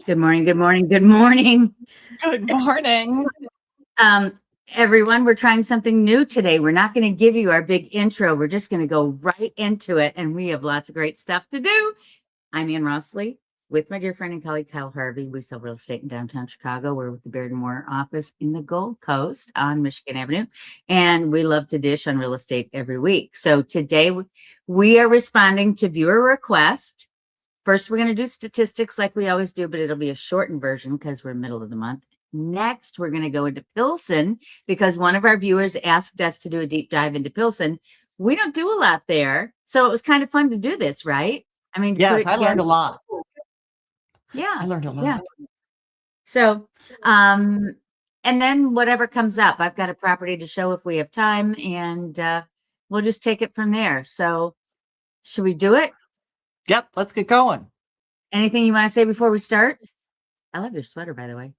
Good morning, good morning, good morning. Good morning. Everyone, we're trying something new today. We're not going to give you our big intro. We're just going to go right into it, and we have lots of great stuff to do. I'm Ann Rossley with my dear friend and colleague, Kyle Harvey. We sell real estate in downtown Chicago. We're with the Baird & Moore office in the Gold Coast on Michigan Avenue, and we love to dish on real estate every week. So today we are responding to viewer request. First, we're going to do statistics like we always do, but it'll be a shortened version because we're middle of the month. Next, we're going to go into Pilsen because one of our viewers asked us to do a deep dive into Pilsen. We don't do a lot there, so it was kind of fun to do this, right? I mean, Yes, I learned a lot. Yeah, I learned a lot. yeah. So, and then whatever comes up, I've got a property to show if we have time, and we'll just take it from there. So, should we do it? Yep, let's get going. Anything you want to say before we start? I love your sweater, by the way.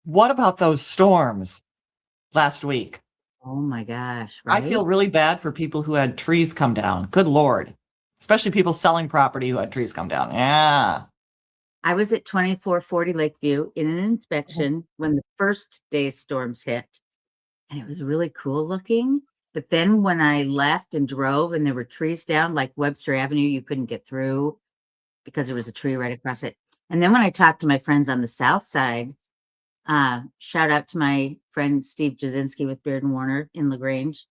What about those storms last week? Oh my gosh, right? I feel really bad for people who had trees come down. Good Lord. Especially people selling property who had trees come down. Yeah. I was at 2440 Lakeview in an inspection when the first day's storms hit, and it was really cool looking. But then when I left and drove and there were trees down, like Webster Avenue, you couldn't get through because there was a tree right across it. And then when I talked to my friends on the south side, shout out to my friend Steve Jasinski with Baird & Warner in LaGrange.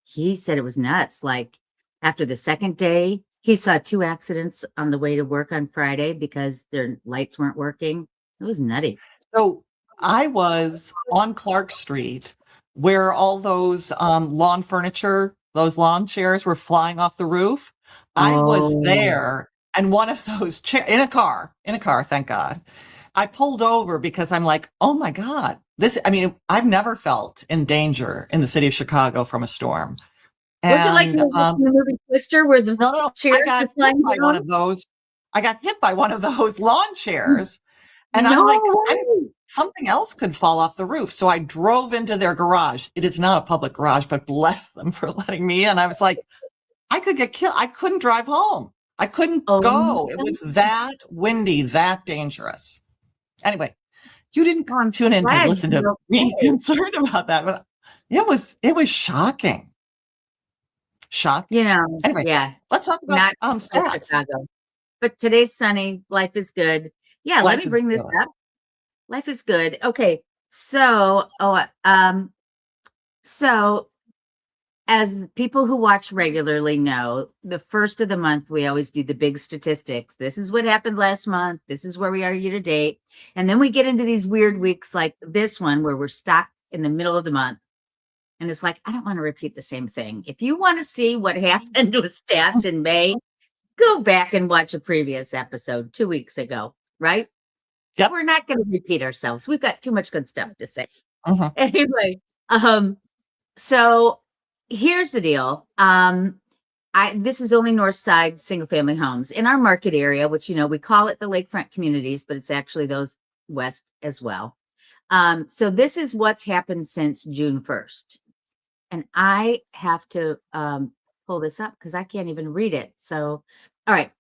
He said it was nuts. Like after the second day, he saw 2 accidents on the way to work on Friday because their lights weren't working. It was nutty. So I was on Clark Street where all those lawn furniture, those lawn chairs were flying off the roof. I was there, and one of those chairs in a car, thank God. I pulled over because I'm like, oh my God, I've never felt in danger in the city of Chicago from a storm. Was it like the movie Twister where the chairs were flying by one of those? I got hit by one of those lawn chairs. And I'm like, something else could fall off the roof. So I drove into their garage. It is not a public garage, but bless them for letting me in. I was like, I could get killed. I couldn't drive home. I couldn't go. It was that windy, that dangerous. Anyway, you didn't tune in to listen to me concerned about that, but it was shocking. You know, anyway, yeah. Let's talk about stats. Chicago. But today's sunny. Life is good. Yeah, let me bring this up. Life is good. Okay. So, so as people who watch regularly know, the first of the month, we always do the big statistics. This is what happened last month. This is where we are year to date. And then we get into these weird weeks like this one where we're stuck in the middle of the month. And it's like, I don't want to repeat the same thing. If you want to see what happened with stats in May, go back and watch a previous episode 2 weeks ago, right? Yep. We're not going to repeat ourselves. We've got too much good stuff to say. Anyway, so here's the deal. This is only north side single family homes in our market area, which, we call it the lakefront communities, but it's actually those west as well. So this is what's happened since June 1st. And I have to pull this up because I can't even read it. So, all right.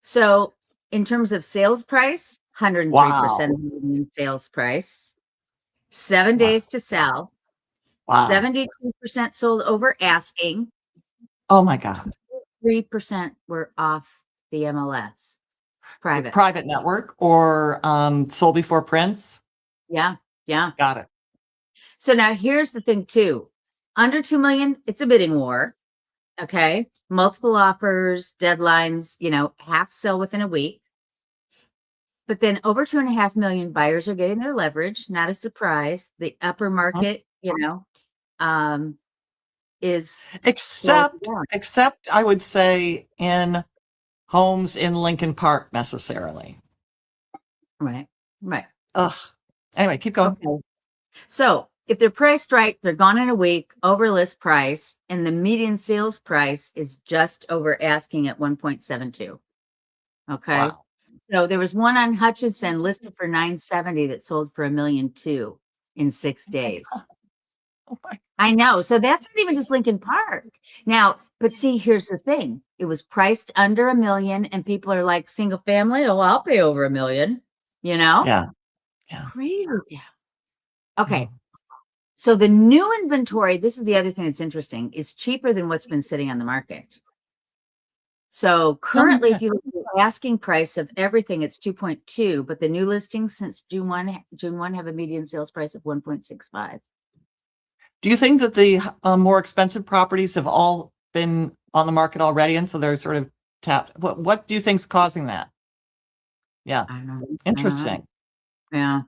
So in terms of sales price, 103% of sales price, 7 days to sell, 72% sold over asking. Oh my God. 3% were off the MLS. Private network or sold before prints. Yeah. Got it. So now here's the thing too. Under 2 million, it's a bidding war. Okay. Multiple offers, deadlines, half sell within a week. But then over 2.5 million buyers are getting their leverage. Not a surprise. The upper market, is except I would say in homes in Lincoln Park necessarily. Right. Ugh. Anyway, keep going. Okay. So if they're priced right, they're gone in a week over list price, and the median sales price is just over asking at 1.72. Okay. Wow. So there was one on Hutchinson listed for $970 that sold for $1.2 million in 6 days. I know. So that's not even just Lincoln Park. Now, but see, here's the thing. It was priced under $1 million and people are like, single family, oh, I'll pay over $1 million, you know? Yeah. Yeah. Crazy. Okay. Mm. So the new inventory, this is the other thing that's interesting, is cheaper than what's been sitting on the market. So currently, if you look at the asking price of everything, it's 2.2, but the new listings since June 1 have a median sales price of 1.65. Do you think that the more expensive properties have all been on the market already, and so they're sort of tapped? What do you think's causing that? Yeah, I don't know. interesting. Yeah.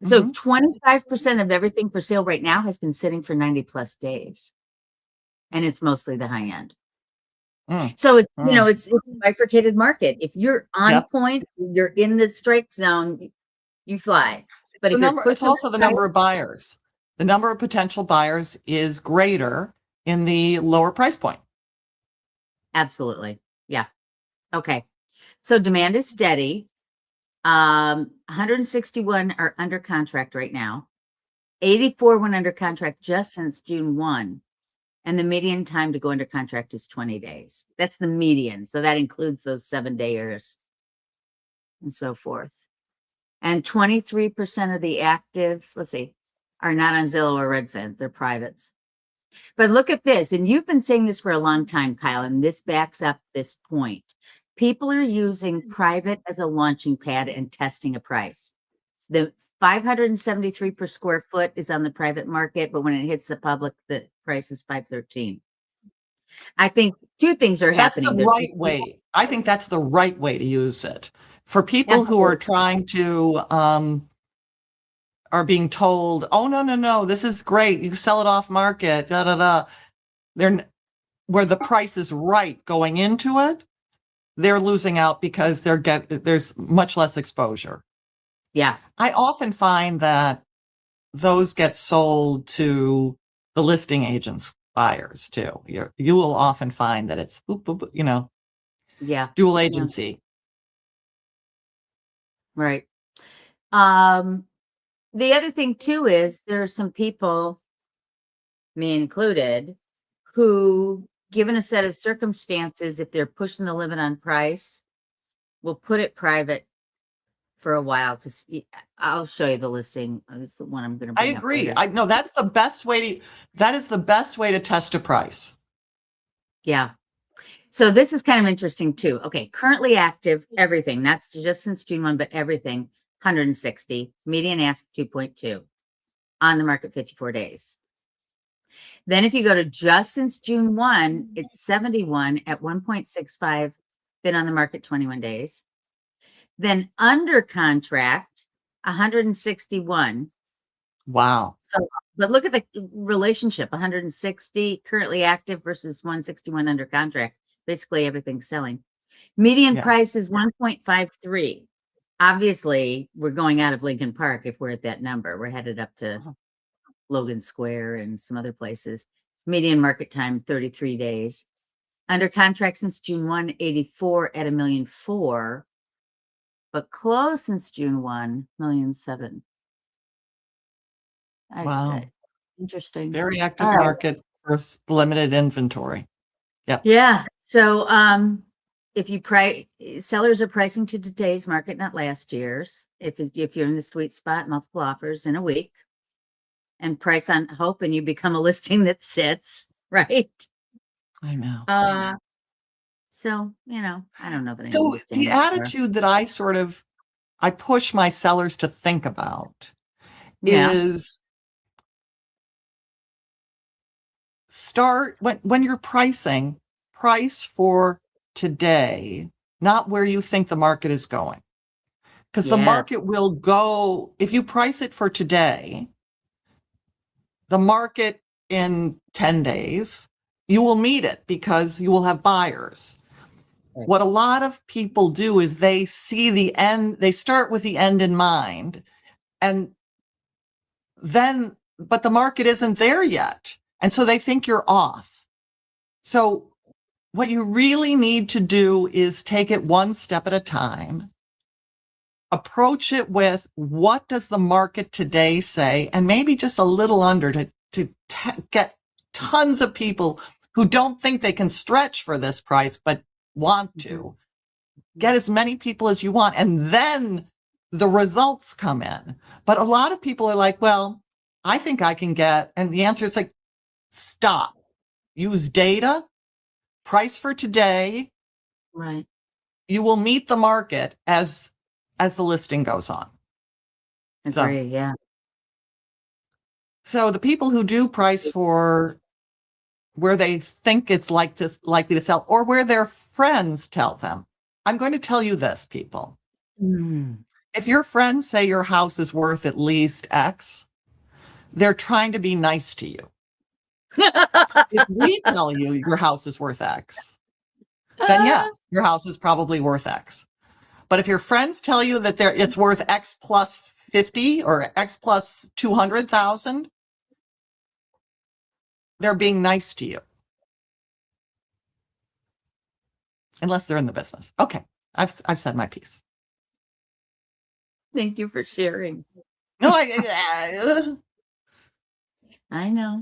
So Mhm. 25% of everything for sale right now has been sitting for 90 plus days. And it's mostly the high end. Mm, So it's, mm. it's a bifurcated market. If you're on Yep. point, you're in the strike zone, you fly. But if you're It's pushing also the number of buyers. The number of potential buyers is greater in the lower price point. absolutely. Yeah. Okay. So demand is steady. 161 are under contract right now. 84 went under contract just since June 1. And the median time to go under contract is 20 days. That's the median. So that includes those 7-dayers and so forth. And 23% of the actives, let's see, are not on Zillow or Redfin. They're privates. But look at this. And you've been saying this for a long time, Kyle, and this backs up this point. People are using private as a launching pad and testing a price. The 573 per square foot is on the private market, but when it hits the public, the price is 513. I think two things are That's the happening. right way. I think that's the right way to use it. For people who are trying to, are being told, oh, no, this is great. You sell it off market, da, da, da. Where the price is right going into it, they're losing out because there's much less exposure. Yeah. I often find that those get sold to the listing agents buyers too. You will often find that it's boop, boop, boop, Yeah. dual agency. Right. The other thing too is there are some people, me included, who, given a set of circumstances, if they're pushing the limit on price, will put it private for a while to see. I'll show you the listing. It's the one I'm going to I bring up agree. later. I know that is the best way to test a price. Yeah. So this is kind of interesting too. Okay. Currently active, everything. That's just since June 1, but everything, 160. Median ask 2.2. On the market 54 days. Then if you go to just since June 1, it's 71 at 1.65, been on the market 21 days. Then under contract, 161. Wow. So, but look at the relationship, 160 currently active versus 161 under contract. Basically everything's selling. Median price is 1.53. Obviously, we're going out of Lincoln Park if we're at that number. We're headed up to Logan Square and some other places. Median market time, 33 days. Under contract since June 1, 84 at $1.4 million, but closed since June 1, $1.7 million. Wow. Interesting. Very active market for limited inventory. Yep. Yeah. So if you sellers are pricing to today's market, not last year's. If you're in the sweet spot, multiple offers in a week. And price on hope, and you become a listing that sits, right? I know. So, I don't know that I So need to say the more. attitude that I push my sellers to think about Yeah. is start when you're pricing, price for today, not where you think the market is going. Because the market will go, if you price it for today, the market in 10 days, you will meet it because you will have buyers. Right. What a lot of people do is they see the end, they start with the end in mind, and then, but the market isn't there yet. And so they think you're off. So what you really need to do is take it one step at a time. Approach it with what does the market today say, and maybe just a little under to to get tons of people who don't think they can stretch for this price, but want to. Get as many people as you want, and then the results come in. But a lot of people are like, well, I think I can get, and the answer is like, stop. Use data, price for today. Right. You will meet the market as the listing goes on. Agree, yeah. So the people who do price for where they think it's likely to sell, or where their friends tell them. I'm going to tell you this, people. If your friends say your house is worth at least X, they're trying to be nice to you. If we tell you your house is worth X, then yes, your house is probably worth X. But if your friends tell you that it's worth X plus 50 or X plus 200,000, they're being nice to you. Unless they're in the business. Okay, I've said my piece. Thank you for sharing. No, I know.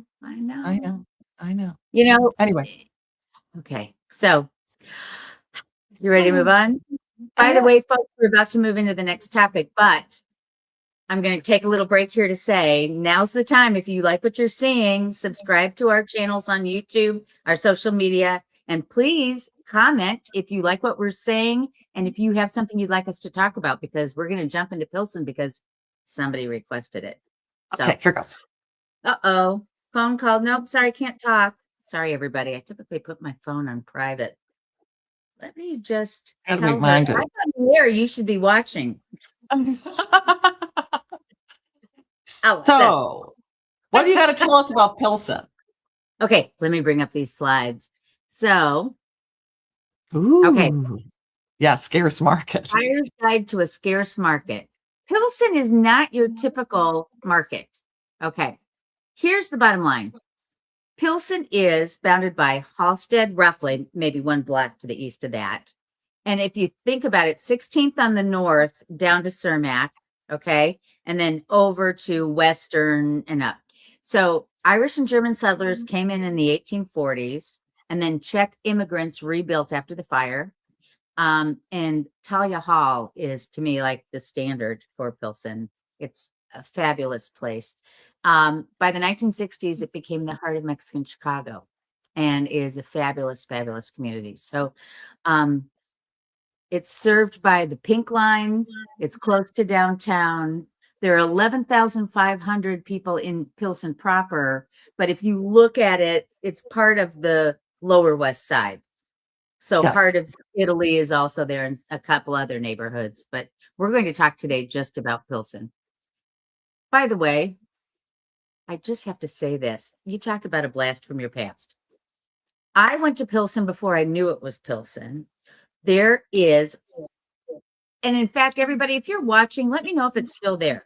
You know. Anyway. Okay, so you ready to move on? By the way, folks, we're about to move into the next topic, but I'm going to take a little break here to say now's the time. If you like what you're seeing, subscribe to our channels on YouTube, our social media, and please comment if you like what we're saying and if you have something you'd like us to talk about, because we're going to jump into Pilsen because somebody requested it. So, okay, here goes. Uh-oh. Phone call. Nope, sorry, can't talk. Sorry, everybody. I typically put my phone on private. Let me just tell her. I'm on here. You should be watching. So, what do you got to tell us about Pilsen? Okay, let me bring up these slides. So, okay. Yeah, scarce market. Buyer's guide to a scarce market. Pilsen is not your typical market. Okay, here's the bottom line. Pilsen is bounded by Halstead, roughly, maybe one block to the east of that. And if you think about it, 16th on the north down to Cermak, okay, and then over to Western and up. So Irish and German settlers came in the 1840s, and then Czech immigrants rebuilt after the fire. And Talia Hall is, to me, like the standard for Pilsen. It's a fabulous place. By the 1960s, it became the heart of Mexican Chicago and is a fabulous, fabulous community. So it's served by the Pink Line. It's close to downtown. There are 11,500 people in Pilsen proper, but if you look at it, it's part of the Lower West Side. So yes. Part of Italy is also there and a couple other neighborhoods, but we're going to talk today just about Pilsen. By the way, I just have to say this. You talk about a blast from your past. I went to Pilsen before I knew it was Pilsen. There is, and in fact, everybody, if you're watching, let me know if it's still there.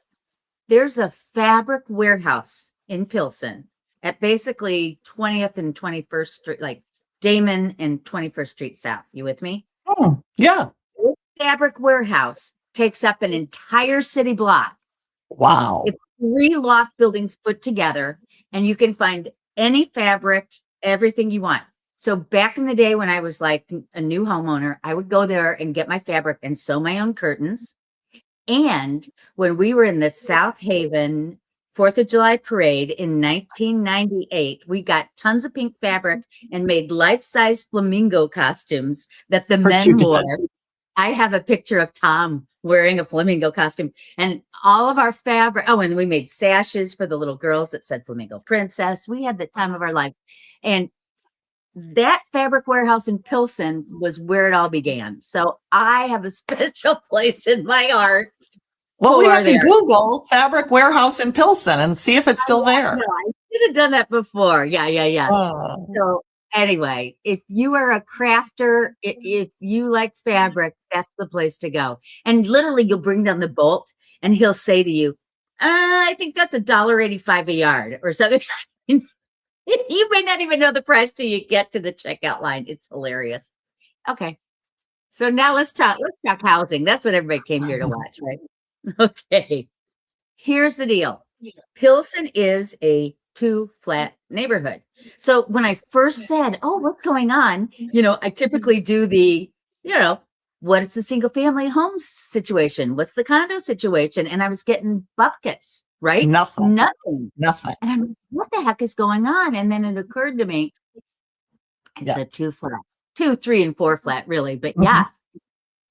There's a fabric warehouse in Pilsen at basically 20th and 21st Street, like Damon and 21st Street South. You with me? Oh, yeah. This fabric warehouse takes up an entire city block. Wow. It's 3 loft buildings put together, and you can find any fabric, everything you want. So back in the day when I was like a new homeowner, I would go there and get my fabric and sew my own curtains. And when we were in the South Haven 4th of July parade in 1998, we got tons of pink fabric and made life-size flamingo costumes that the men wore. I have a picture of Tom wearing a flamingo costume, and all of our fabric. Oh, and we made sashes for the little girls that said Flamingo Princess. We had the time of our life. And that fabric warehouse in Pilsen was where it all began. So I have a special place in my heart. Well, we have to Google fabric warehouse in Pilsen and see if it's still there. No, I should have done that before. Yeah. So anyway, if you are a crafter, if you like fabric, that's the place to go. And literally you'll bring down the bolt and he'll say to you, I think that's $1.85 a yard or something. You may not even know the price till you get to the checkout line. It's hilarious. Okay. So now let's talk housing. That's what everybody came here to watch, right? Okay. Here's the deal. Pilsen is a 2-flat neighborhood. So when I first said, "Oh, what's going on?" I typically do the, what's the single family home situation? What's the condo situation? And I was getting bupkis, right? Nothing. Nothing. Nothing. And I'm like, what the heck is going on? And then it occurred to me, it's a 2-flat, 2, 3, and 4-flat, really. But yeah,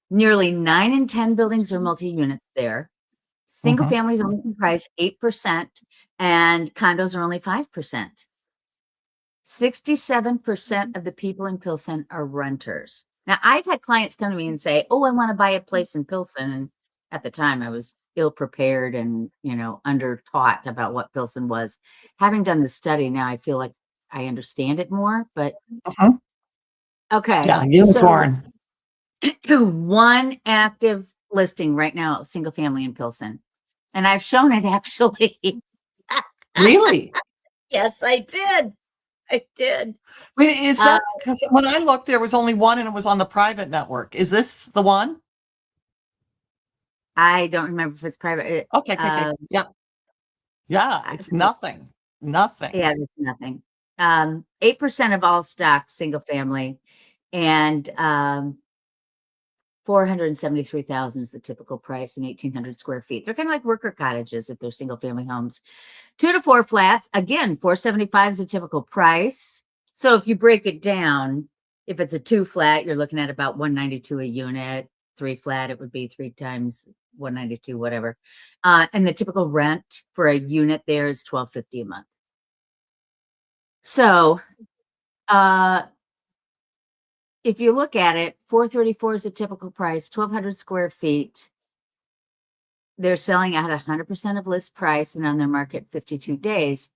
nearly 9 in 10 buildings are multi-units there. Single families only comprise 8%, and condos are only 5%. 67% of the people in Pilsen are renters. Now, I've had clients come to me and say, "Oh, I want to buy a place in Pilsen." And at the time, I was ill prepared and, under taught about what Pilsen was. Having done the study now, I feel like I understand it more. But okay, Yeah, unicorn. So one active listing right now, single family in Pilsen. And I've shown it actually. Really? Yes, I did. I did. Wait, is that because when I looked, there was only one and it was on the private network. Is this the one? I don't remember if it's private. Okay. Yeah. Yeah, it's nothing. Nothing. Yeah, it's nothing. 8% of all stock, single family, and 473,000 is the typical price in 1,800 square feet. They're kind of like worker cottages if they're single family homes. 2 to 4 flats, again, 475 is a typical price. So if you break it down, if it's a 2-flat, you're looking at about 192 a unit. 3-flat, it would be 3 times 192, whatever. And the typical rent for a unit there is $1,250 a month. So if you look at it, 434 is a typical price, 1,200 square feet. They're selling at 100% of list price and on their market 52 days.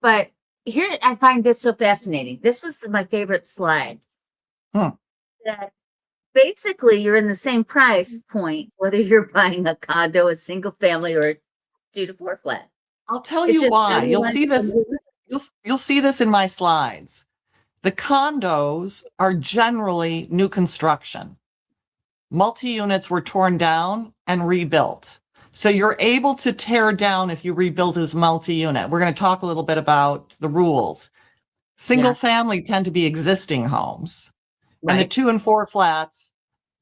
But here, I find this so fascinating. This was my favorite slide. That basically you're in the same price point, whether you're buying a condo, a single family, or a 2 to 4 flat. I'll tell you why. You'll see this. You'll see this in my slides. The condos are generally new construction. Multi-units were torn down and rebuilt. So you're able to tear down if you rebuild as multi-unit. We're going to talk a little bit about the rules. Single family tend to be existing homes. Right. And the 2 and 4 flats,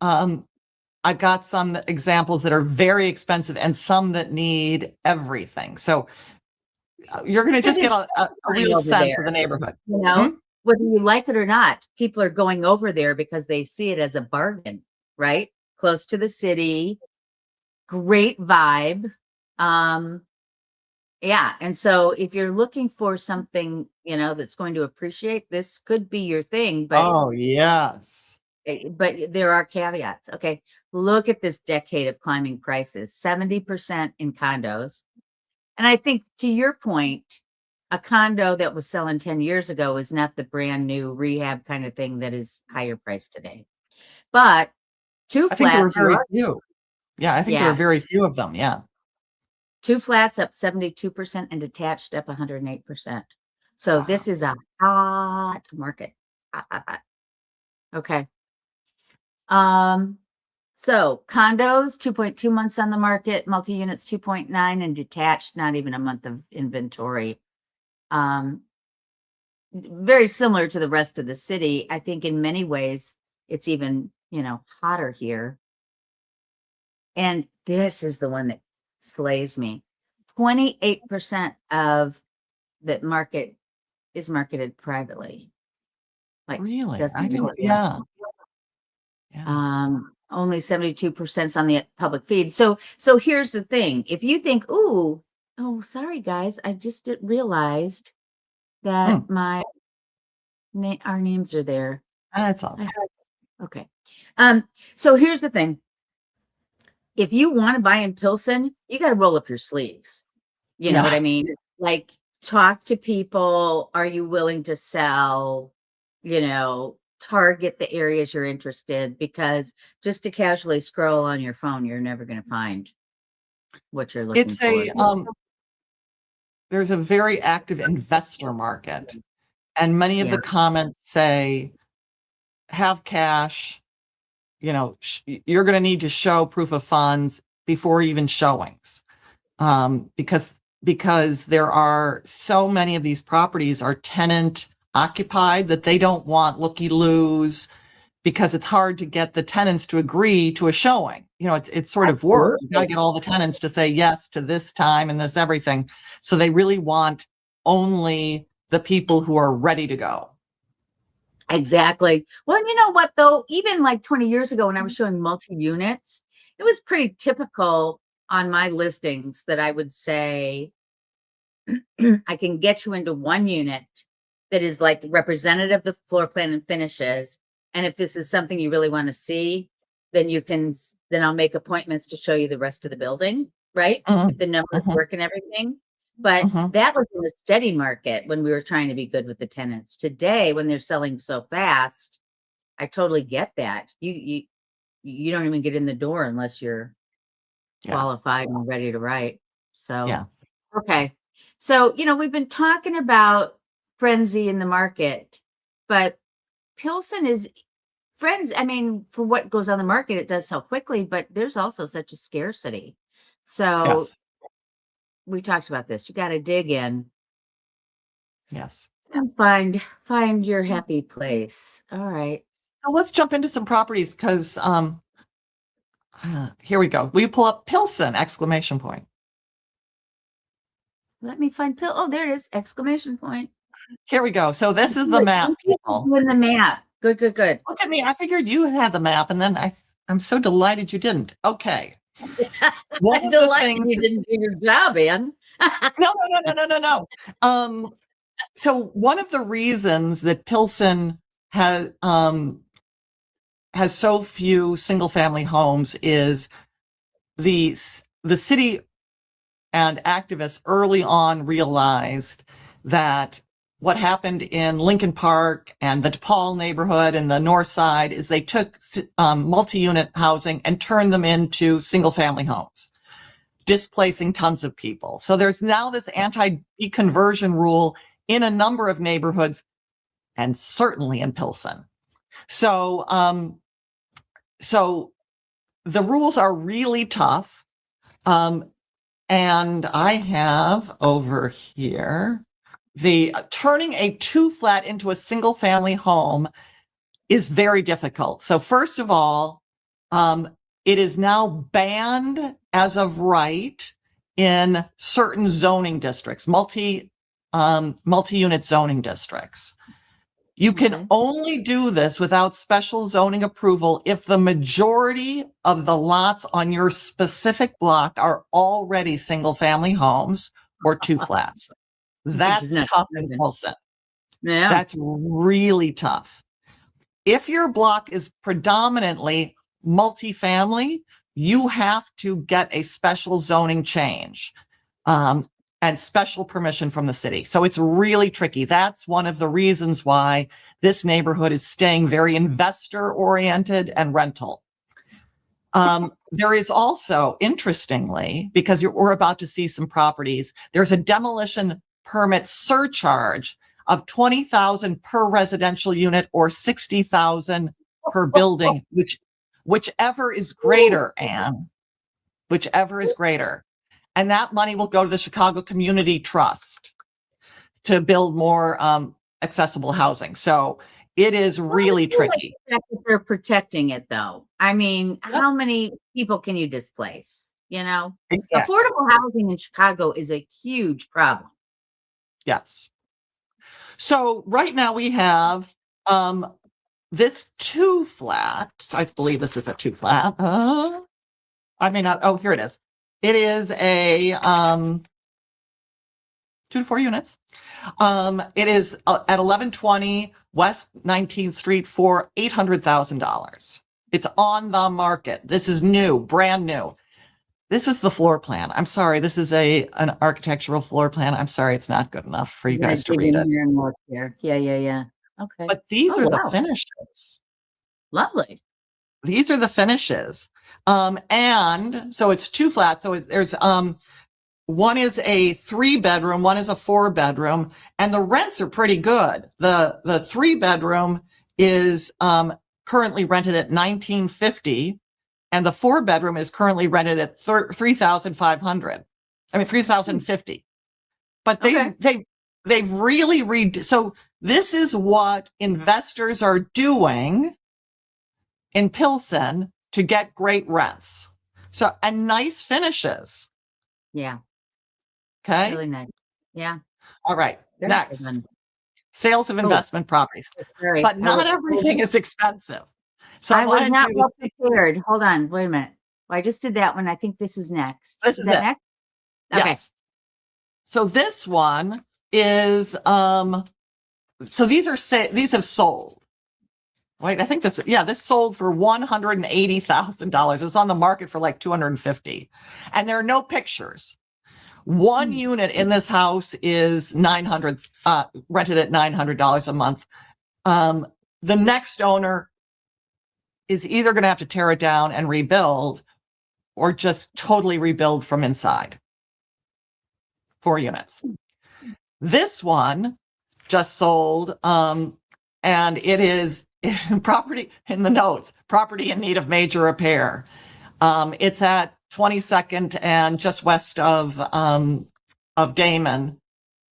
I've got some examples that are very expensive and some that need everything. So you're going to just get a real sense of the neighborhood. Whether you like it or not, people are going over there because they see it as a bargain, right? Close to the city, great vibe. Yeah. And so if you're looking for something, that's going to appreciate, this could be your thing. But oh, yes. But there are caveats. Okay. Look at this decade of climbing prices, 70% in condos. And I think to your point, a condo that was selling 10 years ago is not the brand new rehab kind of thing that is higher priced today. But 2 flats. I think there were very few. Yeah, I think there were very few of them. Yeah. 2 flats up 72% and detached up 108%. So this is a hot market. Hot. Okay. So condos, 2.2 months on the market, multi-units 2.9, and detached, not even a month of inventory. Very similar to the rest of the city. I think in many ways it's even, hotter here. And this is the one that slays me. 28% of the market is marketed privately. Like, really? I do. Yeah. Only 72% is on the public feed. So here's the thing. If you think, oh, sorry guys, I just realized that our names are there. That's all. Okay. So here's the thing. If you want to buy in Pilsen, you got to roll up your sleeves. You know what I mean? Like, talk to people. Are you willing to sell? Target the areas you're interested, because just to casually scroll on your phone, you're never going to find what you're looking for. There's a very active investor market, and many of the comments say, have cash, you're going to need to show proof of funds before even showings, because because there are so many of these properties are tenant occupied that they don't want looky-loos, because it's hard to get the tenants to agree to a showing. You know, it's sort of work. You got to get all the tenants to say yes to this time and this everything. So they really want only the people who are ready to go. Exactly. Well, you know what though? Even like 20 years ago when I was showing multi-units, it was pretty typical on my listings that I would say, I can get you into one unit that is like representative of the floor plan and finishes. And if this is something you really want to see, then then I'll make appointments to show you the rest of the building, right? If the numbers work and everything. But that was in a steady market when we were trying to be good with the tenants. Today, when they're selling so fast, I totally get that. You don't even get in the door unless you're qualified and ready to write. So, okay. So, we've been talking about frenzy in the market, but Pilsen is I mean, for what goes on the market, it does sell quickly, but there's also such a scarcity. So we talked about this. You got to dig in. Yes. And find your happy place. All right. Now let's jump into some properties because here we go. Will you pull up Pilsen, exclamation point? Let me find Oh, there it is, exclamation point. Here we go. So this is the map. Doing the map. Good. Look at me. I figured you had the map, and then I'm so delighted you didn't. Okay. I'm delighted you didn't do your job, Ann. No. So one of the reasons that Pilsen has so few single-family homes is the city and activists early on realized that what happened in Lincoln Park and the DePaul neighborhood and the North Side is they took multi-unit housing and turned them into single-family homes, displacing tons of people. So there's now this anti-deconversion rule in a number of neighborhoods, and certainly in Pilsen. So the rules are really tough. And I have over here, the turning a 2-flat into a single family home is very difficult. So first of all, it is now banned as of right in certain zoning districts, multi-unit zoning districts. You can only do this without special zoning approval if the majority of the lots on your specific block are already single family homes or 2-flats. That's tough in Pilsen. Yeah. That's really tough. If your block is predominantly multifamily, you have to get a special zoning change and special permission from the city. So it's really tricky. That's one of the reasons why this neighborhood is staying very investor oriented and rental. There is also, interestingly, because we're about to see some properties, there's a demolition permit surcharge of $20,000 per residential unit or $60,000 per building, whichever is greater, Anne, whichever is greater. And that money will go to the Chicago Community Trust to build more accessible housing. So it is really tricky. They're protecting it, though. I mean, how many people can you displace? Exactly. Affordable housing in Chicago is a huge problem. Yes. So right now we have this 2-flat. I believe this is a 2-flat. I may not. Oh, here it is. It is a 2 to 4 units. It is at 1120 West 19th Street for $800,000. It's on the market. This is new, brand new. This is the floor plan. I'm sorry. This is an architectural floor plan. I'm sorry. It's not good enough for you guys to read it. Yeah. Okay. But these are the finishes. Lovely. These are the finishes. And so it's 2 flats. So there's one is a 3-bedroom, one is a 4-bedroom, and the rents are pretty good. The 3-bedroom is currently rented at $1,950, and the 4-bedroom is currently rented at $3,500. I mean $3,050. but Okay. they've really so this is what investors are doing in Pilsen to get great rents. So, and nice finishes. Yeah. Okay. Really nice. Yeah. All right. Very good Next, one. sales of Oh, investment properties. sorry. But not everything is expensive. So I I was wanted not you to well see, prepared. Hold on. Wait a minute. Well, I just did that one. I think this is next. this Is is that it. next? Okay. Yes. So this one is so these have sold. Wait, I think this sold for $180,000. It was on the market for like 250. And there are no pictures. One unit in this house is rented at $900 a month. The next owner is either going to have to tear it down and rebuild or just totally rebuild from inside. 4 units. This one just sold, and it is property in the notes, property in need of major repair. It's at 22nd and just west of Damon.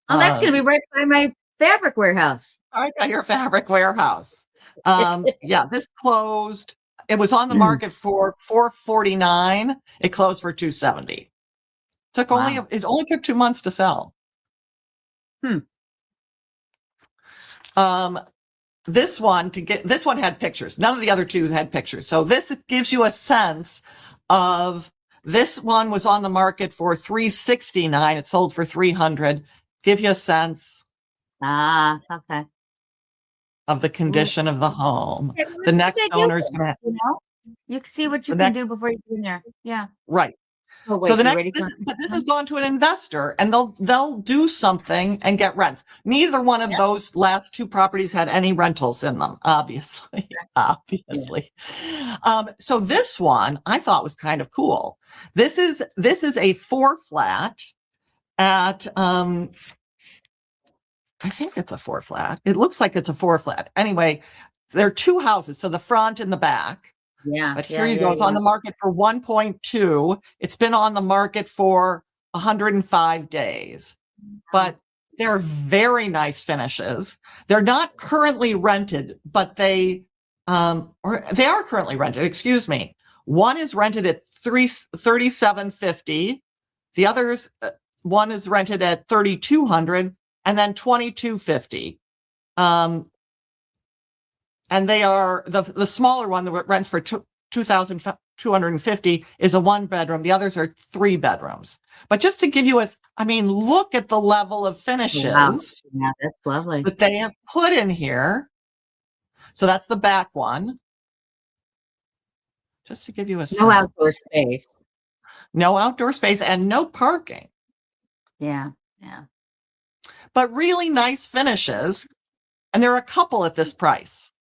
Oh, that's going to be right by my fabric warehouse. Right by your fabric warehouse. Yeah, this closed. It was on the market for $449. It closed for $270. It only took 2 months to sell. This one had pictures. None of the other two had pictures. So this gives you a sense of, this one was on the market for $369. It sold for $300. Give you a sense. Okay. Of the condition of the home. Yeah, The next owner is going to, you can see what you can do before you get in there. Yeah. Right. Oh, wait, so this has gone to an investor, and they'll do something and get rents. Neither one of those last 2 properties had any rentals in them, obviously. So this one I thought was kind of cool. This is a 4 flat at I think it's a 4 flat. It looks like it's a 4 flat. Anyway, there are 2 houses, so the front and the back. Yeah. But here you go. It's on the market for 1.2. It's been on the market for 105 days. But they're very nice finishes. They're not currently rented, but they are currently rented. Excuse me. One is rented at $37.50. The others, one is rented at $3,200, and then $2,250. And they are the smaller one that rents for $2,250 is a 1-bedroom. The others are 3 bedrooms. But just to give you look at the level of finishes. Wow. Yeah, that's lovely. That they have put in here. So that's the back one. Just to give you a sense. No outdoor space. No outdoor space and no parking. Yeah. Yeah. But really nice finishes. And there are a couple at this price.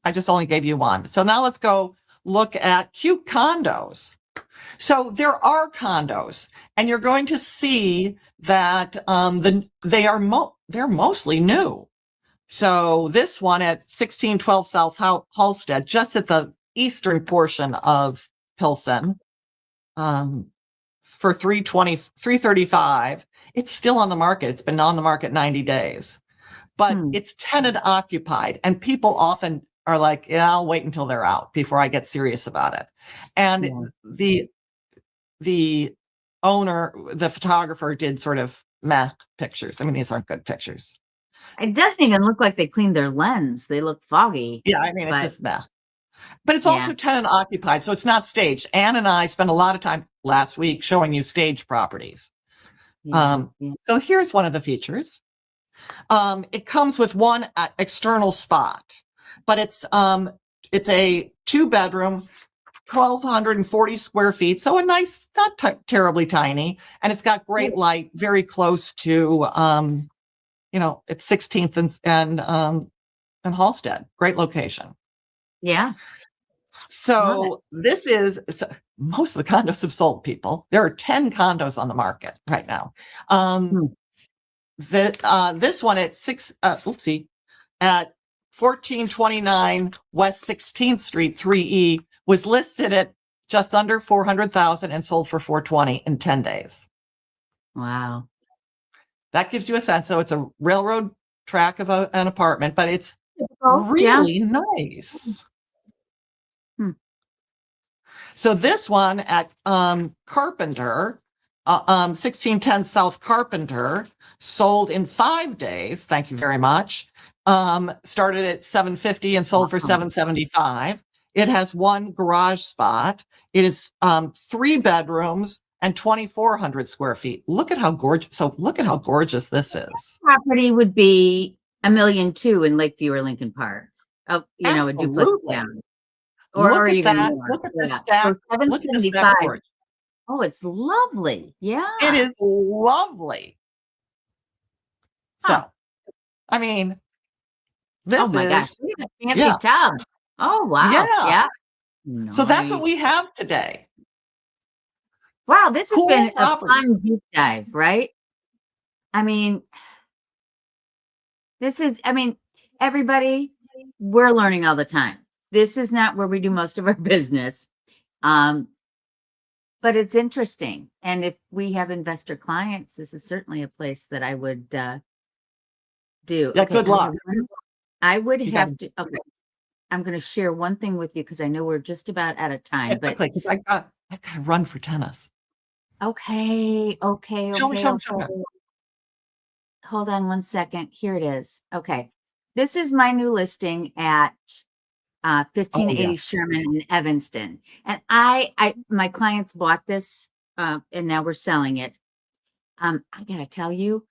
I just only gave you one. So now let's go look at cute condos. So there are condos, and you're going to see that they're mostly new. So this one at 1612 South Halstead, just at the eastern portion of Pilsen, for $335. It's still on the market. It's been on the market 90 days, but it's tenant occupied, and people often are like, yeah, I'll wait until they're out before I get serious about it. And the owner, the photographer, did sort of meh pictures. These aren't good pictures. It doesn't even look like they cleaned their lens. They look foggy. Yeah, it's just meh. But it's also tenant occupied, so it's not staged. Anne and I spent a lot of time last week showing you staged properties. So here's one of the features. It comes with one external spot, but it's a 2-bedroom, 1,240 square feet. So a nice, not terribly tiny. And it's got great light, very close to, it's 16th and Halstead. Great location. Yeah. So most of the condos have sold, people. There are 10 condos on the market right now. This one at 1429 West 16th Street, 3E, was listed at just under $400,000 and sold for $420 in 10 days. Wow. That gives you a sense. So it's a railroad track of an apartment, but it's Oh, yeah. really nice. Hmm. So this one at Carpenter, 1610 South Carpenter, sold in 5 days. Thank you very much. Started at $750 and sold for $775. It has one garage spot. It is 3 bedrooms and 2,400 square feet. Look at how gorgeous. So look at how gorgeous this is. Property would be $1.2 million in Lakeview or Lincoln Park. Oh, you know, a duplex Absolutely. down. Look Or at even that. more. Look at the Yeah. stack. So Look at the stack 775. porch. Oh, it's lovely. Yeah. It is lovely. Huh. So, I mean, Oh this my gosh. is, Look at that fancy yeah, tub. Oh, wow. yeah. Yeah. So that's what Nice. we have today. Wow, this has Cool been a property. fun deep dive, right? I mean, everybody, we're learning all the time. This is not where we do most of our business. But it's interesting. And if we have investor clients, this is certainly a place that I would do. Yeah, Okay, good luck. I would You have to, okay. I'm going to share one thing with you because I know we're just about out of time, Yeah, but quickly, because I've got to run for tennis. okay. Show me. Hold on one second. Here it is. Okay. This is my new listing at 1580 yeah. Sherman in Evanston. And my clients bought this and now we're selling it. I gotta tell you,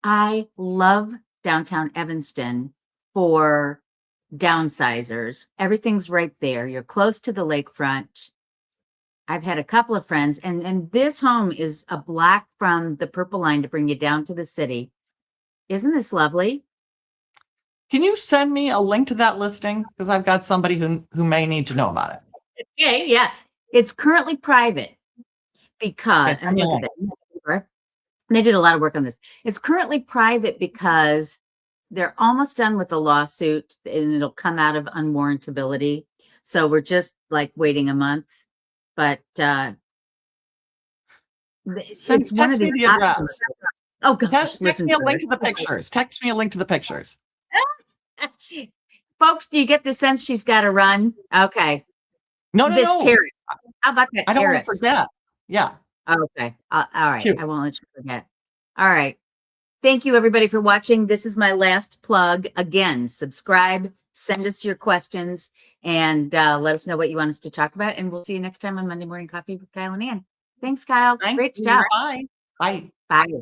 I love downtown Evanston for downsizers. Everything's right there. You're close to the lakefront. I've had a couple of friends, and this home is a block from the Purple Line to bring you down to the city. Isn't this lovely? Can you send me a link to that listing? Because I've got somebody who may need to know about it. Yeah. It's currently private because, Okay, and look at that. They did a lot of work on this. It's currently private because they're almost done with the lawsuit and it'll come out of unwarrantability. So we're just like waiting a month. But it's one of text me the the address. Oh gosh, Text me a link to the pictures. Text me a link to the pictures. Folks, do you get the sense she's got to run? Okay. No. Terrace. How about that I don't want terrace? to forget. Yeah. Okay. All right. Cute. I won't let you forget. All right. Thank you, everybody, for watching. This is my last plug. Again, subscribe, send us your questions, and let us know what you want us to talk about. And we'll see you next time on Monday Morning Coffee with Kyle and Ann. Thanks, Kyle. Thank Great you. stuff. Bye. Bye. Bye.